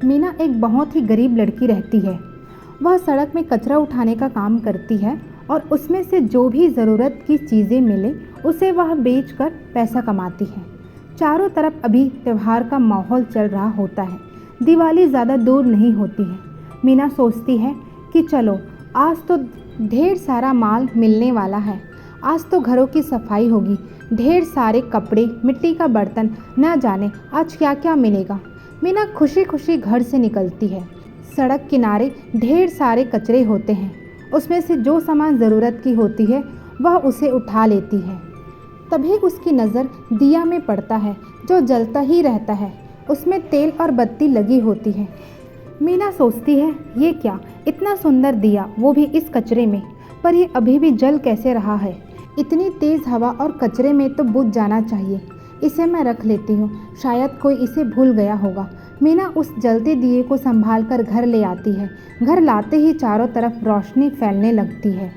मीना एक बहुत ही गरीब लड़की रहती है। वह सड़क में कचरा उठाने का काम करती है और उसमें से जो भी ज़रूरत की चीज़ें मिले उसे वह बेचकर पैसा कमाती है। चारों तरफ अभी त्यौहार का माहौल चल रहा होता है। दिवाली ज़्यादा दूर नहीं होती है। मीना सोचती है कि चलो आज तो ढेर सारा माल मिलने वाला है। आज तो घरों की सफाई होगी, ढेर सारे कपड़े, मिट्टी का बर्तन, न जाने आज क्या क्या मिलेगा। मीना खुशी खुशी घर से निकलती है। सड़क किनारे ढेर सारे कचरे होते हैं। उसमें से जो सामान ज़रूरत की होती है वह उसे उठा लेती है। तभी उसकी नज़र दिया में पड़ता है जो जलता ही रहता है। उसमें तेल और बत्ती लगी होती है। मीना सोचती है ये क्या, इतना सुंदर दिया, वो भी इस कचरे में, पर ये अभी भी जल कैसे रहा है। इतनी तेज़ हवा और कचरे में तो बुझ जाना चाहिए। इसे मैं रख लेती हूँ, शायद कोई इसे भूल गया होगा। मीना उस जलते दिए को संभाल कर घर ले आती है। घर लाते ही चारों तरफ रोशनी फैलने लगती है।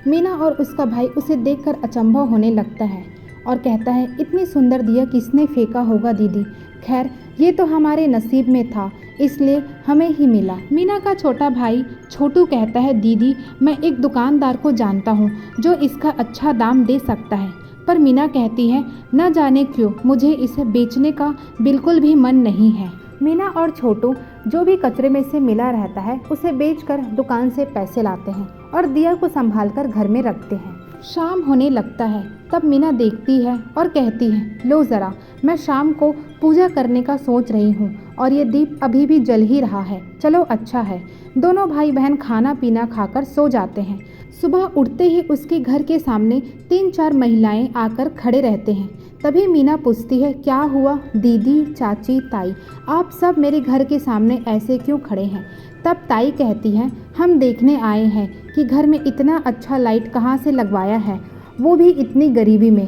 मीना और उसका भाई उसे देखकर अचंभा होने लगता है और कहता है इतनी सुंदर दिया किसने फेंका होगा दीदी। खैर ये तो हमारे नसीब में था, इसलिए हमें ही मिला। मीना का छोटा भाई छोटू कहता है दीदी मैं एक दुकानदार को जानता हूँ जो इसका अच्छा दाम दे सकता है। पर मीना कहती है न जाने क्यों मुझे इसे बेचने का बिल्कुल भी मन नहीं है। मीना और छोटू जो भी कचरे में से मिला रहता है उसे बेचकर दुकान से पैसे लाते हैं और दिया को संभाल कर घर में रखते हैं। शाम होने लगता है। तब मीना देखती है और कहती है लो ज़रा, मैं शाम को पूजा करने का सोच रही हूँ और ये दीप अभी भी जल ही रहा है। चलो अच्छा है। दोनों भाई बहन खाना पीना खाकर सो जाते हैं। सुबह उठते ही उसके घर के सामने 3-4 महिलाएं आकर खड़े रहते हैं। तभी मीना पूछती है क्या हुआ दीदी, चाची, ताई, आप सब मेरे घर के सामने ऐसे क्यों खड़े हैं। तब ताई कहती है हम देखने आए हैं कि घर में इतना अच्छा लाइट कहाँ से लगवाया है, वो भी इतनी गरीबी में।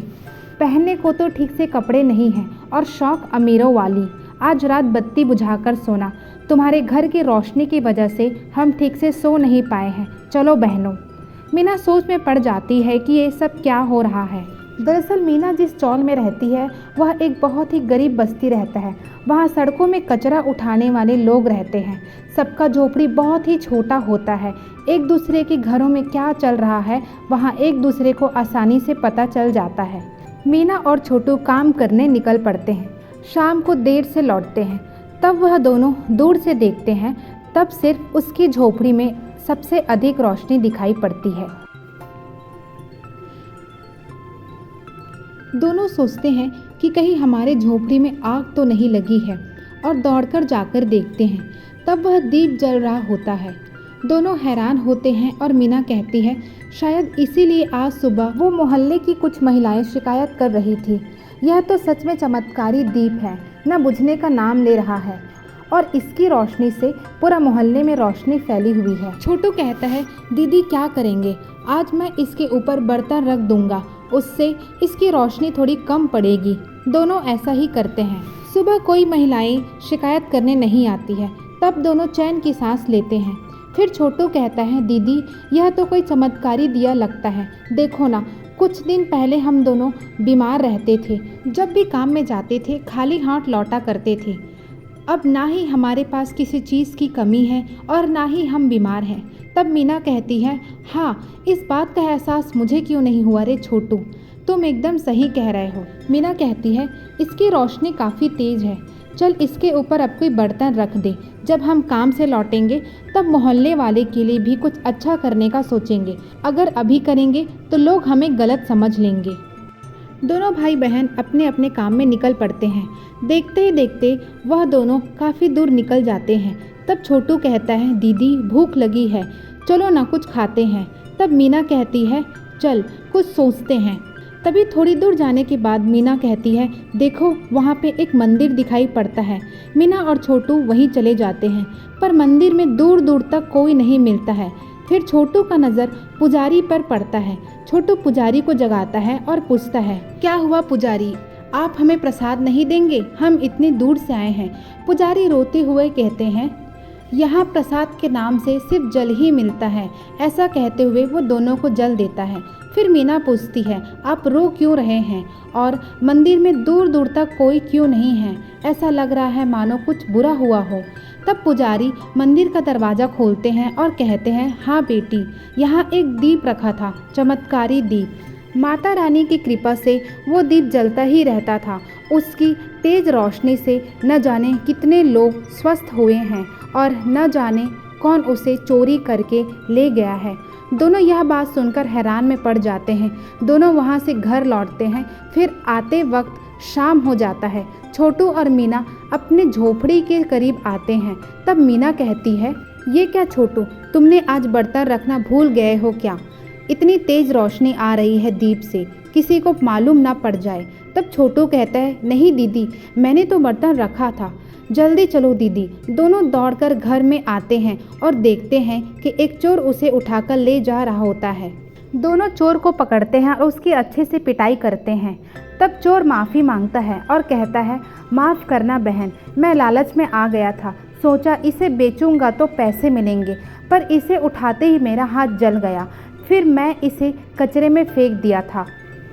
पहनने को तो ठीक से कपड़े नहीं हैं और शौक अमीरों वाली। आज रात बत्ती बुझाकर सोना, तुम्हारे घर की रोशनी की वजह से हम ठीक से सो नहीं पाए हैं। चलो बहनों। मीना सोच में पड़ जाती है कि ये सब क्या हो रहा है। दरअसल मीना जिस चौल में रहती है वह एक बहुत ही गरीब बस्ती रहता है। वहाँ सड़कों में कचरा उठाने वाले लोग रहते हैं। सबका झोपड़ी बहुत ही छोटा होता है। एक दूसरे के घरों में क्या चल रहा है वहाँ एक दूसरे को आसानी से पता चल जाता है। मीना और छोटू काम करने निकल पड़ते हैं। शाम को देर से लौटते हैं। तब वह दोनों दूर से देखते हैं। तब सिर्फ उसकी झोपड़ी में सबसे अधिक रोशनी दिखाई पड़ती है। दोनों सोचते हैं कि कहीं हमारे झोपड़ी में आग तो नहीं लगी है और दौड़कर जाकर देखते हैं। तब वह दीप जल रहा होता है। दोनों हैरान होते हैं और मीना कहती है शायद इसीलिए आज सुबह वो मोहल्ले की कुछ महिलाएं शिकायत कर रही थी। यह तो सच में चमत्कारी दीप है, न बुझने का नाम ले रहा है और इसकी रोशनी से पूरा मोहल्ले में रोशनी फैली हुई है। छोटू कहता है दीदी क्या करेंगे, आज मैं इसके ऊपर बर्तन रख दूंगा, उससे इसकी रोशनी थोड़ी कम पड़ेगी। दोनों ऐसा ही करते हैं। सुबह कोई महिलाएं शिकायत करने नहीं आती है। तब दोनों चैन की सांस लेते हैं। फिर छोटू कहता है दीदी यह तो कोई चमत्कारी दिया लगता है। देखो ना, कुछ दिन पहले हम दोनों बीमार रहते थे। जब भी काम में जाते थे खाली हाथ लौटा करते थे। अब ना ही हमारे पास किसी चीज़ की कमी है और ना ही हम बीमार हैं। तब मीना कहती है हाँ, इस बात का एहसास मुझे क्यों नहीं हुआ रे छोटू, तुम एकदम सही कह रहे हो। मीना कहती है इसकी रोशनी काफ़ी तेज़ है, चल इसके ऊपर अब कोई बर्तन रख दे। जब हम काम से लौटेंगे तब मोहल्ले वाले के लिए भी कुछ अच्छा करने का सोचेंगे। अगर अभी करेंगे तो लोग हमें गलत समझ लेंगे। दोनों भाई बहन अपने अपने काम में निकल पड़ते हैं। देखते ही देखते वह दोनों काफ़ी दूर निकल जाते हैं। तब छोटू कहता है दीदी भूख लगी है, चलो ना कुछ खाते हैं। तब मीना कहती है चल कुछ सोचते हैं। तभी थोड़ी दूर जाने के बाद मीना कहती है देखो वहाँ पे एक मंदिर दिखाई पड़ता है। मीना और छोटू वहीं चले जाते हैं पर मंदिर में दूर दूर तक कोई नहीं मिलता है। फिर छोटू का नज़र पुजारी पर पड़ता है। छोटू पुजारी को जगाता है और पूछता है क्या हुआ पुजारी, आप हमें प्रसाद नहीं देंगे, हम इतनी दूर से आए हैं। पुजारी रोते हुए कहते हैं यहाँ प्रसाद के नाम से सिर्फ जल ही मिलता है। ऐसा कहते हुए वो दोनों को जल देता है। फिर मीना पूछती है आप रो क्यों रहे हैं और मंदिर में दूर दूर तक कोई क्यों नहीं है, ऐसा लग रहा है मानो कुछ बुरा हुआ हो। तब पुजारी मंदिर का दरवाज़ा खोलते हैं और कहते हैं, हाँ बेटी, यहाँ एक दीप रखा था, चमत्कारी दीप। माता रानी की कृपा से वो दीप जलता ही रहता था। उसकी तेज रोशनी से न जाने कितने लोग स्वस्थ हुए हैं और न जाने कौन उसे चोरी करके ले गया है। दोनों यह बात सुनकर हैरान में पड़ जाते हैं। दोनों वहाँ से घर लौटते हैं। फिर आते वक्त शाम हो जाता है। छोटू और मीना अपने झोपड़ी के करीब आते हैं। तब मीना कहती है, ये क्या छोटू, तुमने आज बर्तन रखना भूल गए हो क्या? इतनी तेज रोशनी आ रही है दीप से, किसी को मालूम ना पड़ जाए। तब छोटू कहता है, नहीं दीदी, मैंने तो बर्तन रखा था। जल्दी चलो दीदी। दोनों दौड़कर घर में आते हैं और देखते हैं कि एक चोर उसे उठाकर ले जा रहा होता है। दोनों चोर को पकड़ते हैं और उसकी अच्छे से पिटाई करते हैं। तब चोर माफ़ी मांगता है और कहता है, माफ़ करना बहन, मैं लालच में आ गया था। सोचा इसे बेचूंगा तो पैसे मिलेंगे, पर इसे उठाते ही मेरा हाथ जल गया। फिर मैं इसे कचरे में फेंक दिया था।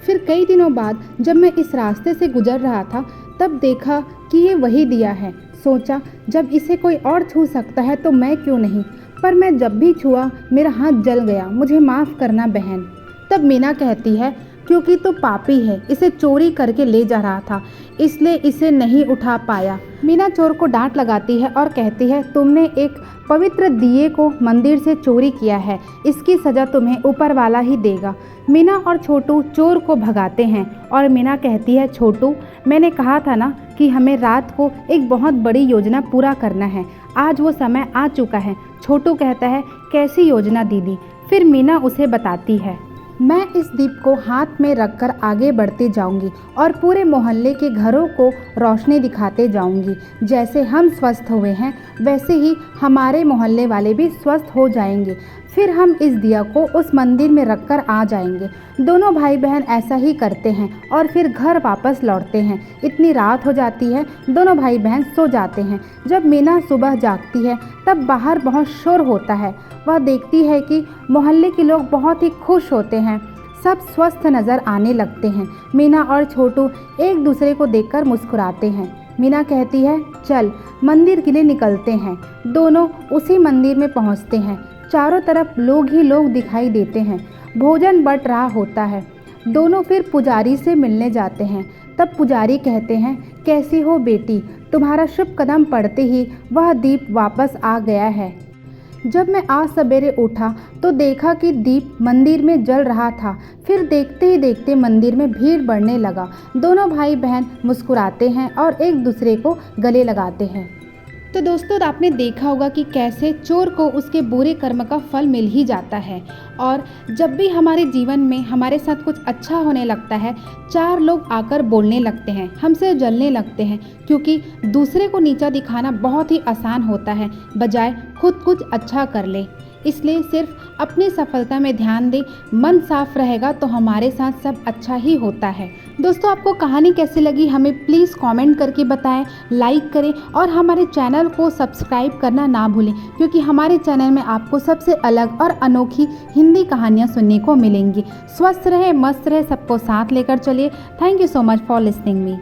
फिर कई दिनों बाद जब मैं इस रास्ते से गुजर रहा था तब देखा कि ये वही दिया है। सोचा जब इसे कोई और छू सकता है तो मैं क्यों नहीं, पर मैं जब भी छुआ मेरा हाथ जल गया, मुझे माफ़ करना बहन। तब मीना कहती है, क्योंकि तो पापी है, इसे चोरी करके ले जा रहा था, इसलिए इसे नहीं उठा पाया। मीना चोर को डांट लगाती है और कहती है, तुमने एक पवित्र दिए को मंदिर से चोरी किया है, इसकी सज़ा तुम्हें ऊपर वाला ही देगा। मीना और छोटू चोर को भगाते हैं और मीना कहती है, छोटू, मैंने कहा था ना कि हमें रात को एक बहुत बड़ी योजना पूरा करना है, आज वो समय आ चुका है। छोटू कहता है, कैसी योजना दीदी? फिर मीना उसे बताती है, मैं इस दीप को हाथ में रखकर आगे बढ़ती जाऊंगी और पूरे मोहल्ले के घरों को रोशनी दिखाते जाऊंगी। जैसे हम स्वस्थ हुए हैं वैसे ही हमारे मोहल्ले वाले भी स्वस्थ हो जाएंगे। फिर हम इस दिया को उस मंदिर में रखकर आ जाएंगे। दोनों भाई बहन ऐसा ही करते हैं और फिर घर वापस लौटते हैं। इतनी रात हो जाती है, दोनों भाई बहन सो जाते हैं। जब मीना सुबह जागती है तब बाहर बहुत शोर होता है। वह देखती है कि मोहल्ले के लोग बहुत ही खुश होते हैं, सब स्वस्थ नज़र आने लगते हैं। मीना और छोटू एक दूसरे को देखकर मुस्कुराते हैं। मीना कहती है, चल मंदिर के लिए निकलते हैं। दोनों उसी मंदिर में पहुंचते हैं। चारों तरफ लोग ही लोग दिखाई देते हैं। भोजन बट रहा होता है। दोनों फिर पुजारी से मिलने जाते हैं। तब पुजारी कहते हैं, कैसी हो बेटी? तुम्हारा शुभ कदम पड़ते ही वह दीप वापस आ गया है। जब मैं आज सवेरे उठा तो देखा कि दीप मंदिर में जल रहा था। फिर देखते ही देखते मंदिर में भीड़ बढ़ने लगा। दोनों भाई बहन मुस्कुराते हैं और एक दूसरे को गले लगाते हैं। तो दोस्तों, आपने देखा होगा कि कैसे चोर को उसके बुरे कर्म का फल मिल ही जाता है। और जब भी हमारे जीवन में हमारे साथ कुछ अच्छा होने लगता है, चार लोग आकर बोलने लगते हैं, हमसे जलने लगते हैं, क्योंकि दूसरे को नीचा दिखाना बहुत ही आसान होता है, बजाय खुद कुछ अच्छा कर ले। इसलिए सिर्फ अपनी सफलता में ध्यान दें। मन साफ रहेगा तो हमारे साथ सब अच्छा ही होता है। दोस्तों, आपको कहानी कैसी लगी हमें प्लीज़ कमेंट करके बताएं, लाइक करें और हमारे चैनल को सब्सक्राइब करना ना भूलें, क्योंकि हमारे चैनल में आपको सबसे अलग और अनोखी हिंदी कहानियाँ सुनने को मिलेंगी। स्वस्थ रहे, मस्त रहे, सबको साथ लेकर चलिए। Thank you so much for listening me.